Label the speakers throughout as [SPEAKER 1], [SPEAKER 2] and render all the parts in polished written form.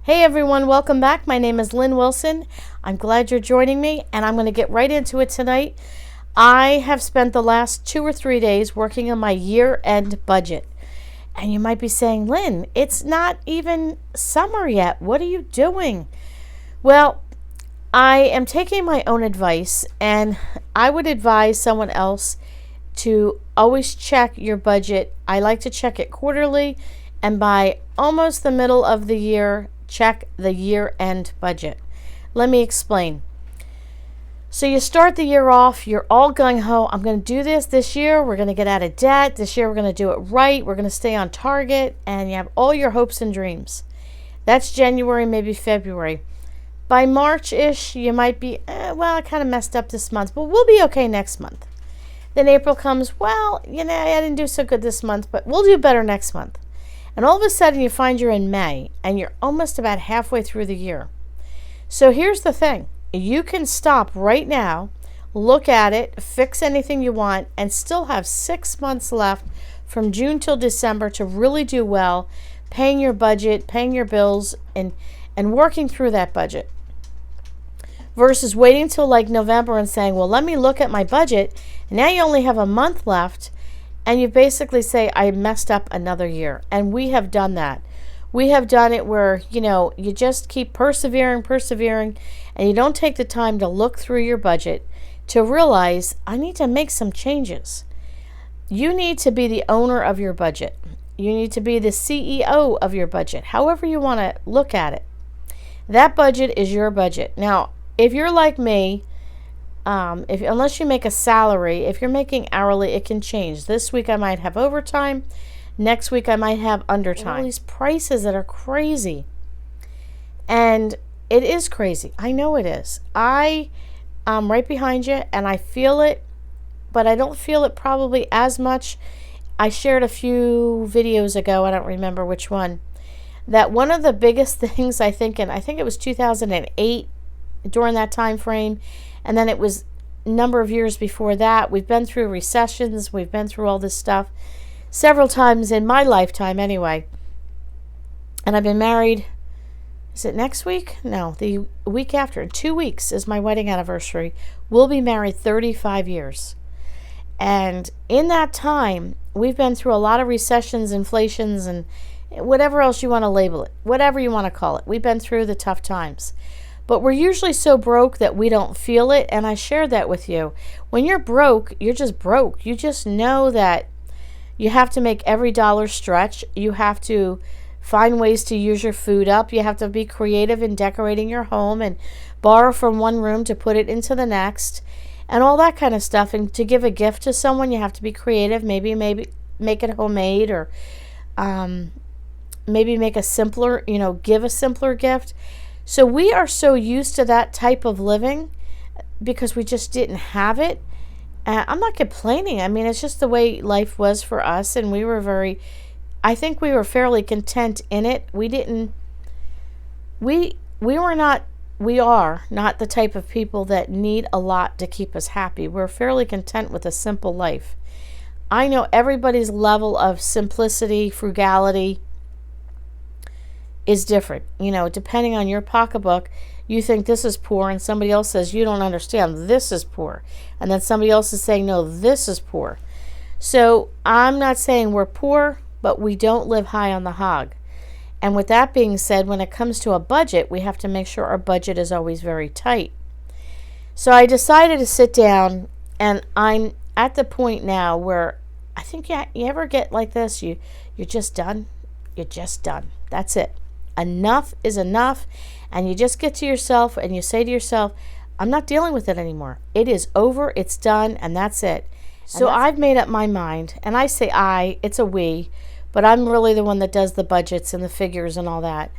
[SPEAKER 1] Hey everyone, welcome back. My name is Lynn Wilson. I'm glad you're joining me, and I'm going to get right into it tonight. I have spent the last 2 or 3 days working on my year-end budget. And you might be saying, Lynn, it's not even summer yet. What are you doing? Well, I am taking my own advice, and I would advise someone else to always check your budget. I like to check it quarterly, and by almost the middle of the year, check the year-end budget. Let me explain. So you start the year off, you're all gung-ho. I'm going to do this year. We're going to get out of debt. This year we're going to do it right. We're going to stay on target, and you have all your hopes and dreams. That's January, maybe February. By March-ish, you might be, I kind of messed up this month, but we'll be okay next month. Then April comes, I didn't do so good this month, but we'll do better next month. And all of a sudden you find you're in May and you're almost about halfway through the year. So here's the thing. You can stop right now, look at it, fix anything you want, and still have 6 months left from June till December to really do well, paying your budget, paying your bills, and working through that budget. Versus waiting till like November and saying, well, let me look at my budget. And now you only have a month left. And you basically say, I messed up another year. And we have done that. We have done it where, you just keep persevering, and you don't take the time to look through your budget to realize, I need to make some changes. You need to be the owner of your budget. You need to be the CEO of your budget, however you want to look at it. That budget is your budget. Now, if you're like me, unless you make a salary, if you're making hourly, it can change. This week I might have overtime. Next week I might have undertime. All these prices that are crazy. And it is crazy. I know it is. I'm right behind you and I feel it, but I don't feel it probably as much. I shared a few videos ago, I don't remember which one, that one of the biggest things I think it was 2008 during that time frame, and then it was a number of years before that. We've been through recessions. We've been through all this stuff several times in my lifetime anyway. And I've been married, is it next week? No, the week after. In 2 weeks is my wedding anniversary. We'll be married 35 years. And in that time, we've been through a lot of recessions, inflations, and whatever else you want to label it, whatever you want to call it. We've been through the tough times. But we're usually so broke that we don't feel it, and I shared that with you. When you're broke, you're just broke. You just know that you have to make every dollar stretch. You have to find ways to use your food up. You have to be creative in decorating your home and borrow from one room to put it into the next and all that kind of stuff. And to give a gift to someone, you have to be creative. Maybe make it homemade, or maybe make a simpler, give a simpler gift. So we are so used to that type of living because we just didn't have it. I'm not complaining. I mean, it's just the way life was for us, and we were I think we were fairly content in it. We are not the type of people that need a lot to keep us happy. We're fairly content with a simple life. I know everybody's level of simplicity, frugality, is different. Depending on your pocketbook, you think this is poor, and somebody else says, you don't understand, this is poor. And then somebody else is saying, no, this is poor. So I'm not saying we're poor, but we don't live high on the hog. And with that being said, when it comes to a budget, we have to make sure our budget is always very tight. So I decided to sit down, and I'm at the point now where I think you ever get like this, you're just done. You're just done. That's it. Enough is enough, and you just get to yourself and you say to yourself, I'm not dealing with it anymore. It is over, it's done, and that's it. So I've made up my mind, and I say it's a we, but I'm really the one that does the budgets and the figures and all that.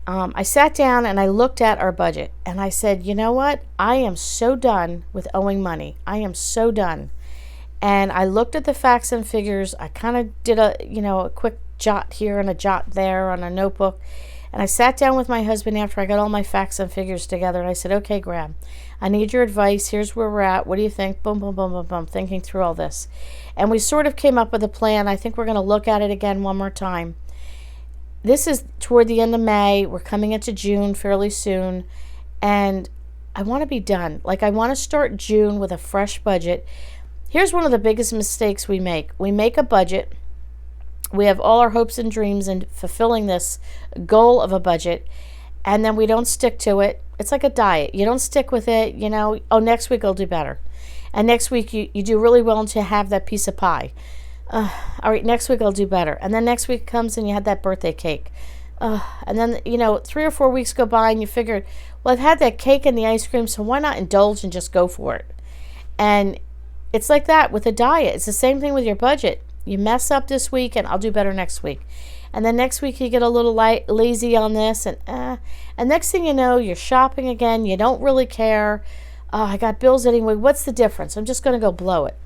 [SPEAKER 1] I sat down and I looked at our budget, and I said, you know what? I am so done with owing money. I am so done. And I looked at the facts and figures. I kind of did a quick jot here and a jot there on a notebook. And I sat down with my husband after I got all my facts and figures together, and I said, okay, Graham, I need your advice. Here's where we're at. What do you think? Boom, boom, boom, boom, boom, thinking through all this. And we sort of came up with a plan. I think we're going to look at it again one more time. this is toward the end of May. We're coming into June fairly soon. And I want to be done. Like, I want to start June with a fresh budget. Here's one of the biggest mistakes we make. We make a budget. We have all our hopes and dreams in fulfilling this goal of a budget. And then we don't stick to it. It's like a diet. You don't stick with it. Oh, next week I'll do better. And next week you do really well to have that piece of pie. All right, next week I'll do better. And then next week comes and you had that birthday cake. And then, 3 or 4 weeks go by and you figured, well, I've had that cake and the ice cream, so why not indulge and just go for it? And it's like that with a diet. It's the same thing with your budget. You mess up this week and I'll do better next week. And then next week you get a little lazy on this. And next thing you know, you're shopping again. You don't really care. I got bills anyway. What's the difference? I'm just going to go blow it.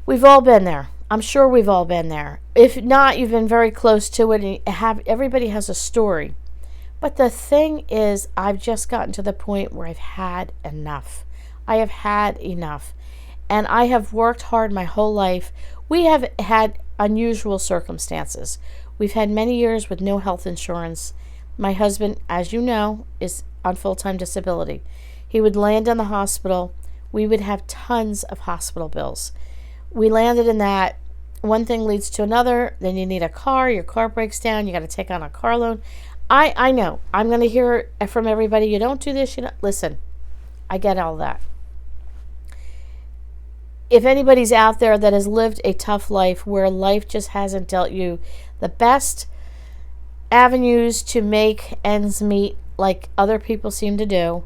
[SPEAKER 1] We've all been there. I'm sure we've all been there. If not, you've been very close to it. And everybody has a story. But the thing is, I've just gotten to the point where I've had enough. I have had enough. And I have worked hard my whole life. We have had unusual circumstances. We've had many years with no health insurance. My husband, as you know, is on full-time disability. He would land in the hospital. We would have tons of hospital bills. We landed in that. One thing leads to another. Then you need a car. Your car breaks down. You got to take on a car loan. I know. I'm going to hear from everybody, you don't do this. Listen, I get all that. If anybody's out there that has lived a tough life where life just hasn't dealt you the best avenues to make ends meet like other people seem to do,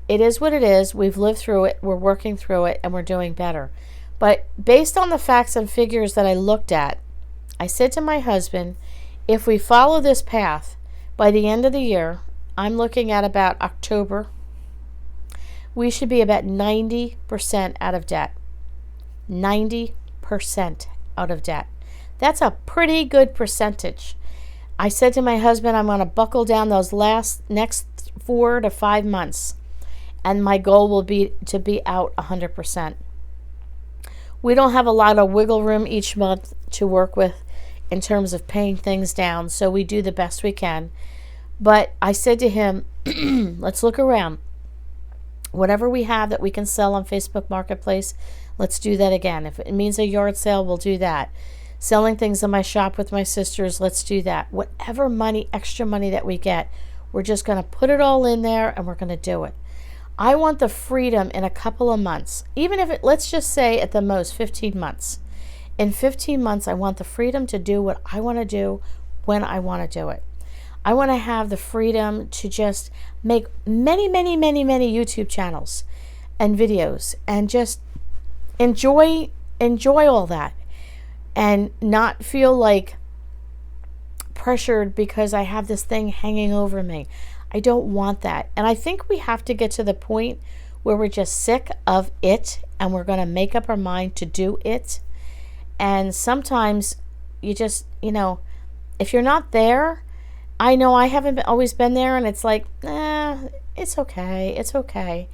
[SPEAKER 1] it is what it is. We've lived through it. We're working through it, and we're doing better. But based on the facts and figures that I looked at, I said to my husband, if we follow this path, by the end of the year, I'm looking at about October, we should be about 90% out of debt. 90% out of debt. That's a pretty good percentage. I said to my husband, I'm going to buckle down those next 4 to 5 months, and my goal will be to be out 100%. We don't have a lot of wiggle room each month to work with in terms of paying things down, so we do the best we can. But I said to him, let's look around. Whatever we have that we can sell on Facebook Marketplace, let's do that again. If it means a yard sale, we'll do that. Selling things in my shop with my sisters, let's do that. Whatever money, extra money that we get, we're just going to put it all in there and we're going to do it. I want the freedom in a couple of months, even if let's just say at the most 15 months. In 15 months, I want the freedom to do what I want to do when I want to do it. I want to have the freedom to just make many, many, many, many YouTube channels and videos and just enjoy all that and not feel like pressured because I have this thing hanging over me. I don't want that. And I think we have to get to the point where we're just sick of it and we're going to make up our mind to do it. And sometimes you just, if you're not there, I know I haven't always been there, and it's like, it's okay. It's okay.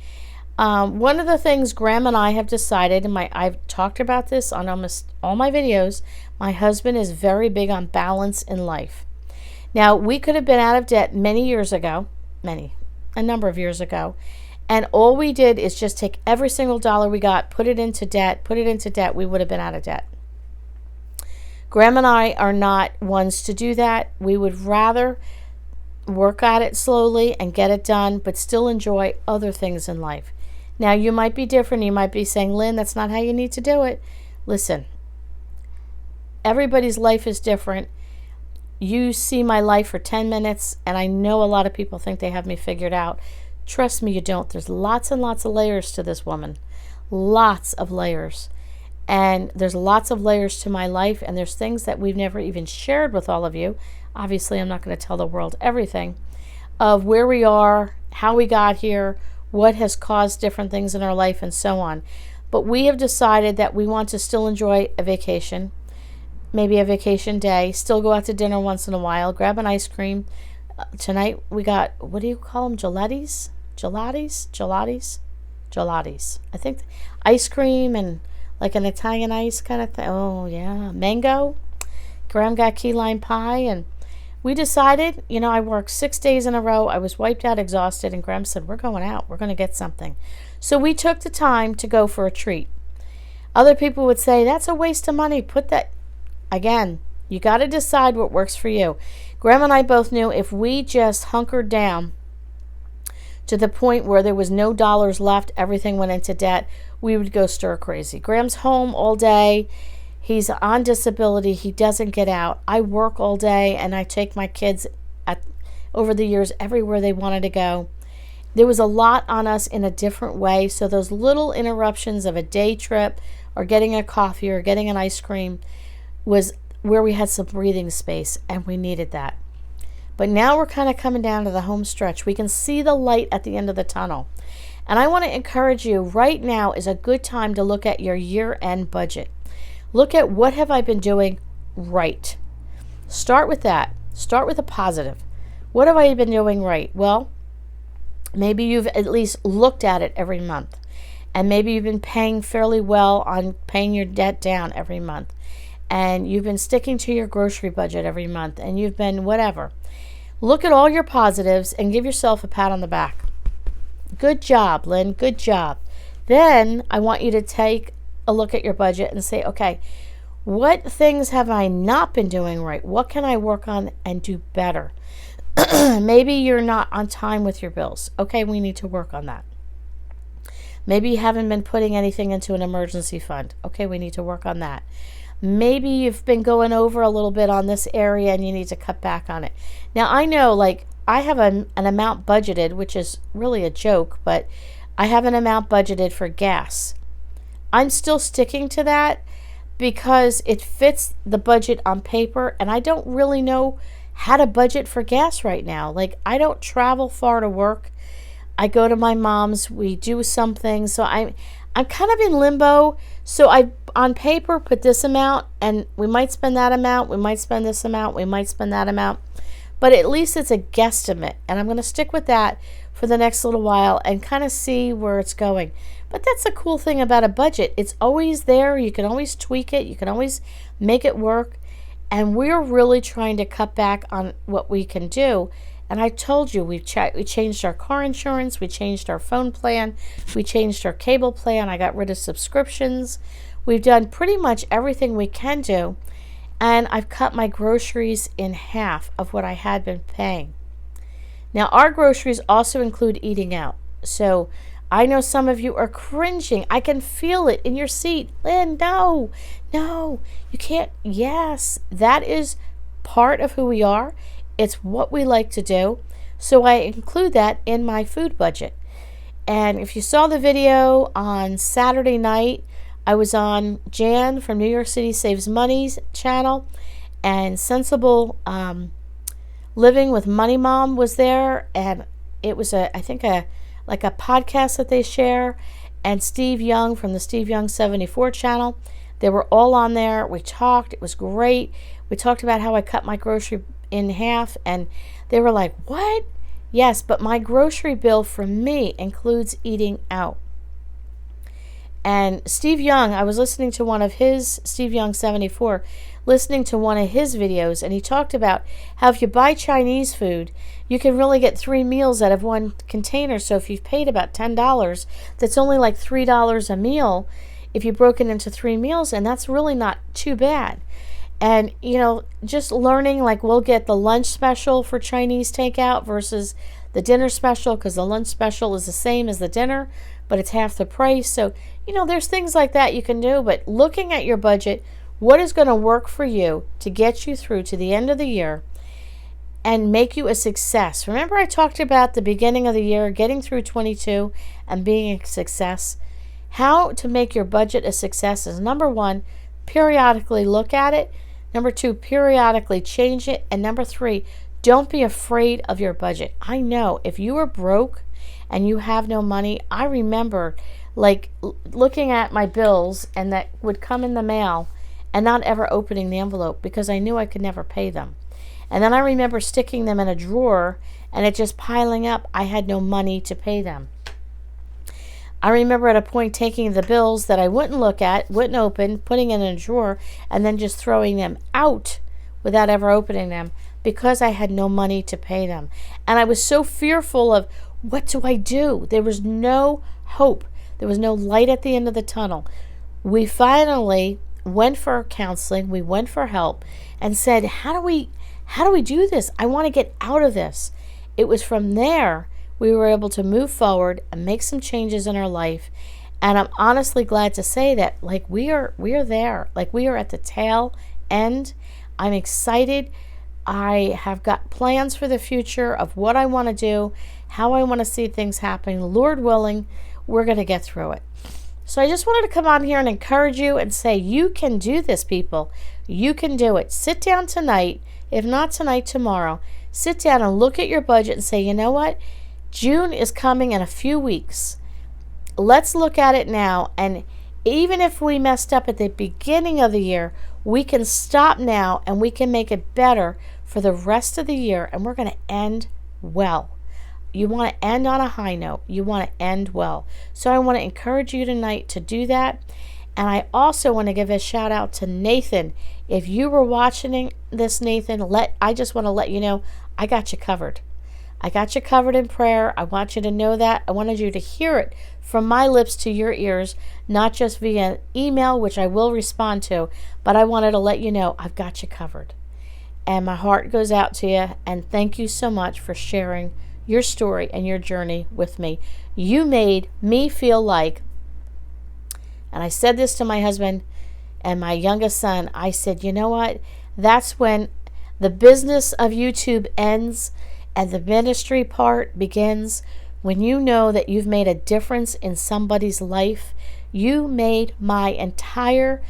[SPEAKER 1] One of the things Graham and I have decided, and I've talked about this on almost all my videos, my husband is very big on balance in life. Now, we could have been out of debt many years ago, a number of years ago, and all we did is just take every single dollar we got, put it into debt, we would have been out of debt. Graham and I are not ones to do that. We would rather work at it slowly and get it done, but still enjoy other things in life. Now, you might be different. You might be saying, Lynn, that's not how you need to do it. Listen, everybody's life is different. You see my life for 10 minutes, and I know a lot of people think they have me figured out. Trust me, you don't. There's lots and lots of layers to this woman. Lots of layers. And there's lots of layers to my life, and there's things that we've never even shared with all of you. Obviously, I'm not going to tell the world everything of where we are, how we got here, what has caused different things in our life, and so on. But we have decided that we want to still enjoy a vacation, maybe a vacation day, still go out to dinner once in a while, grab an ice cream. Tonight we got, what do you call them, gelatis? I think ice cream and like an Italian ice kind of thing. Oh, yeah. Mango. Graham got key lime pie, and we decided, I worked 6 days in a row. I was wiped out, exhausted, and Graham said, we're going out. We're going to get something. So we took the time to go for a treat. Other people would say, that's a waste of money. Again, you got to decide what works for you. Graham and I both knew if we just hunkered down to the point where there was no dollars left, everything went into debt, we would go stir crazy. Graham's home all day. He's on disability. He doesn't get out. I work all day, and I take my kids over the years everywhere they wanted to go. There was a lot on us in a different way, so those little interruptions of a day trip or getting a coffee or getting an ice cream was where we had some breathing space, and we needed that. But now we're kind of coming down to the home stretch. We can see the light at the end of the tunnel. And I want to encourage you, right now is a good time to look at your year-end budget. Look at what have I been doing right. Start with that. Start with a positive. What have I been doing right? Well, maybe you've at least looked at it every month. And maybe you've been paying fairly well on paying your debt down every month. And you've been sticking to your grocery budget every month. And you've been whatever. Look at all your positives and give yourself a pat on the back. Good job, Lynn. Good job. Then I want you to take a look at your budget and say, okay, what things have I not been doing right? What can I work on and do better? Maybe you're not on time with your bills. Okay, we need to work on that. Maybe you haven't been putting anything into an emergency fund. Okay, we need to work on that. Maybe you've been going over a little bit on this area and you need to cut back on it. Now, I know, I have an amount budgeted, which is really a joke, but I have an amount budgeted for gas. I'm still sticking to that because it fits the budget on paper, and I don't really know how to budget for gas right now. I don't travel far to work. I go to my mom's. We do something. So I'm kind of in limbo. So I, on paper, put this amount, and we might spend that amount. We might spend this amount. We might spend that amount. But at least it's a guesstimate, and I'm going to stick with that for the next little while and kind of see where it's going. But that's the cool thing about a budget. It's always there. You can always tweak it. You can always make it work. And we're really trying to cut back on what we can do. And I told you, we changed our car insurance. We changed our phone plan. We changed our cable plan. I got rid of subscriptions. We've done pretty much everything we can do. And I've cut my groceries in half of what I had been paying. Now, our groceries also include eating out. So I know some of you are cringing. I can feel it in your seat. Lynn, no, you can't. Yes, that is part of who we are. It's what we like to do. So I include that in my food budget. And if you saw the video on Saturday night, I was on Jan from New York City Saves Money's channel, and Sensible Living with Money Mom was there, and it was a podcast that they share, and Steve Young from the Steve Young 74 channel. They were all on there. We talked. It was great. We talked about how I cut my grocery in half, and they were like, what? Yes, but my grocery bill for me includes eating out. And Steve Young, I was listening to one of his, Steve Young 74, listening to one of his videos, and he talked about how if you buy Chinese food, you can really get 3 meals out of one container. So if you've paid about $10, that's only like $3 a meal if you broke it into 3 meals, and that's really not too bad. And, just learning, we'll get the lunch special for Chinese takeout versus the dinner special, because the lunch special is the same as the dinner, but it's half the price. So, there's things like that you can do, but looking at your budget, what is going to work for you to get you through to the end of the year and make you a success. Remember, I talked about the beginning of the year, getting through 22 and being a success. How to make your budget a success is, number 1, periodically look at it. Number 2, periodically change it. And number 3, don't be afraid of your budget. I know if you are broke and you have no money, I remember looking at my bills and that would come in the mail and not ever opening the envelope because I knew I could never pay them. And then I remember sticking them in a drawer and it just piling up. I had no money to pay them. I remember at a point taking the bills that I wouldn't look at, wouldn't open, putting in a drawer, and then just throwing them out without ever opening them because I had no money to pay them. And I was so fearful of, what do I do? There was no hope. There was no light at the end of the tunnel. We finally went for counseling. We went for help and said, how do we do this? I want to get out of this. It was from there we were able to move forward and make some changes in our life. And I'm honestly glad to say that, like, we are there. Like, we are at the tail end. I'm excited. I have got plans for the future of what I want to do, how I want to see things happen. Lord willing, we're going to get through it. So I just wanted to come on here and encourage you and say, you can do this, people. You can do it. Sit down tonight, if not tonight, tomorrow. Sit down and look at your budget and say, you know what? June is coming in a few weeks. Let's look at it now. And even if we messed up at the beginning of the year, we can stop now and we can make it better for the rest of the year. And we're going to end well. You want to end on a high note. You want to end well. So I want to encourage you tonight to do that. And I also want to give a shout out to Nathan. If you were watching this, Nathan, I just want to let you know, I got you covered. I got you covered in prayer. I want you to know that. I wanted you to hear it from my lips to your ears, not just via email, which I will respond to, but I wanted to let you know I've got you covered. And my heart goes out to you, and thank you so much for sharing your story and your journey with me. You made me feel like, and I said this to my husband and my youngest son, I said, you know what? That's when the business of YouTube ends and the ministry part begins. When you know that you've made a difference in somebody's life. You made my entire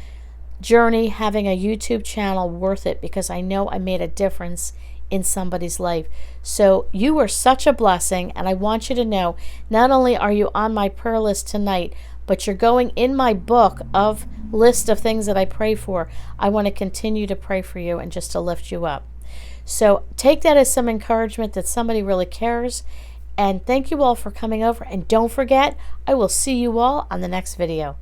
[SPEAKER 1] journey having a YouTube channel worth it, because I know I made a difference in somebody's life. So you are such a blessing, and I want you to know, not only are you on my prayer list tonight, but you're going in my book of list of things that I pray for. I want to continue to pray for you and just to lift you up. So take that as some encouragement that somebody really cares. And thank you all for coming over. And don't forget, I will see you all on the next video.